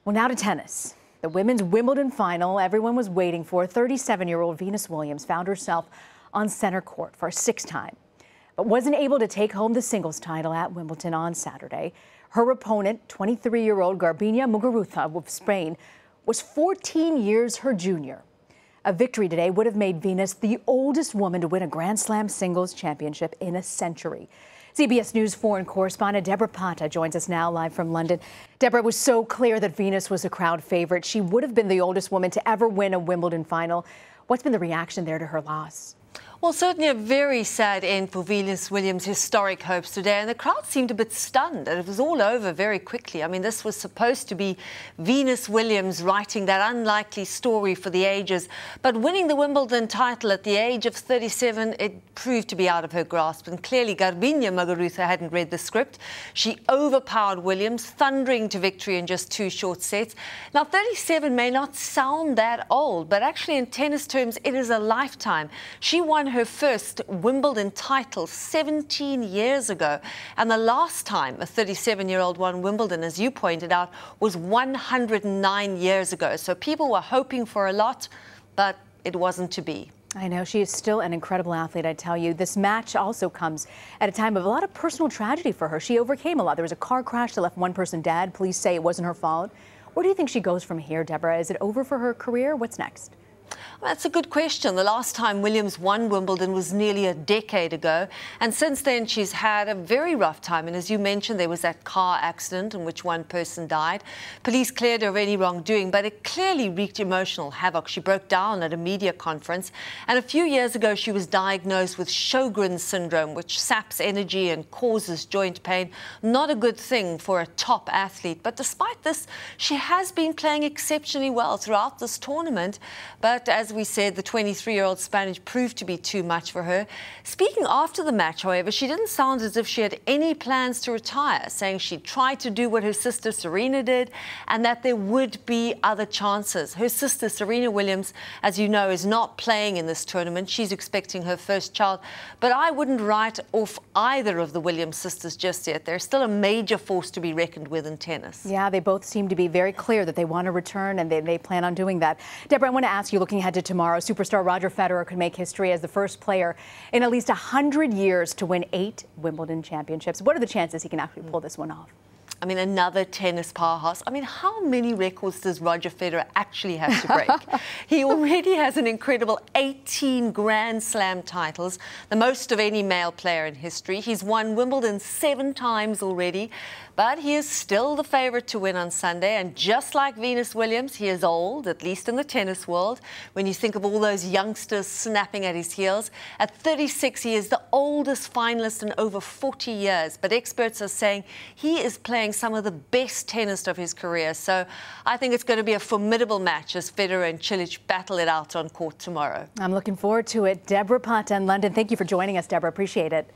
Well, now to tennis. The women's Wimbledon final everyone was waiting for. 37-year-old Venus Williams found herself on center court for a sixth time, but wasn't able to take home the singles title at Wimbledon on Saturday. Her opponent, 23-year-old Gabrine Mugurza of Spain, was 14 years her junior. A victory today would have made Venus the oldest woman to win a Grand Slam singles championship in a century. CBS News foreign correspondent Debora Patta joins us now live from London. Deborah, it was so clear that Venus was a crowd favorite. She would have been the oldest woman to ever win a Wimbledon final. What's been the reaction there to her loss? Well, certainly a very sad end for Venus Williams' historic hopes today, and the crowd seemed a bit stunned, and it was all over very quickly. I mean, this was supposed to be Venus Williams writing that unlikely story for the ages, but winning the Wimbledon title at the age of 37, it proved to be out of her grasp, and clearly Gabrine Mugurza hadn't read the script. She overpowered Williams, thundering to victory in just 2 short sets. Now, 37 may not sound that old, but actually in tennis terms, it is a lifetime. She won her first Wimbledon title 17 years ago, and the last time a 37-year-old won Wimbledon, as you pointed out, was 109 years ago. So people were hoping for a lot, but it wasn't to be. I know, she is still an incredible athlete, I tell you. This match also comes at a time of a lot of personal tragedy for her. She overcame a lot. There was a car crash that left one person dead. Police say it wasn't her fault. Where do you think she goes from here, Deborah? Is it over for her career? What's next? Well, that's a good question. The last time Williams won Wimbledon was nearly a decade ago, and since then she's had a very rough time. And as you mentioned, there was that car accident in which one person died. Police cleared her of any wrongdoing, but it clearly wreaked emotional havoc. She broke down at a media conference, and a few years ago she was diagnosed with Sjogren's syndrome, which saps energy and causes joint pain. Not a good thing for a top athlete, but despite this, she has been playing exceptionally well throughout this tournament. But as we said, the 23-year-old Spanish proved to be too much for her. Speaking after the match, however, she didn't sound as if she had any plans to retire, saying she tried to do what her sister Serena did and that there would be other chances. Her sister Serena Williams, as you know, is not playing in this tournament. She's expecting her first child, but I wouldn't write off either of the Williams sisters just yet. They're still a major force to be reckoned with in tennis. Yeah, they both seem to be very clear that they want to return, and they plan on doing that. Deborah, I want to ask you, looking ahead to tomorrow, superstar Roger Federer could make history as the first player in at least 100 years to win 8 Wimbledon championships. What are the chances he can actually pull this one off? I mean, another tennis powerhouse. I mean, how many records does Roger Federer actually have to break? He already has an incredible 18 Grand Slam titles, the most of any male player in history. He's won Wimbledon 7 times already, but he is still the favorite to win on Sunday. And just like Venus Williams, he is old, at least in the tennis world. When you think of all those youngsters snapping at his heels, at 36, he is the oldest finalist in over 40 years. But experts are saying he is playing some of the best tennis of his career. So I think it's going to be a formidable match as Federer and Cilic battle it out on court tomorrow. I'm looking forward to it. Debora Patta in London. Thank you for joining us, Deborah. Appreciate it.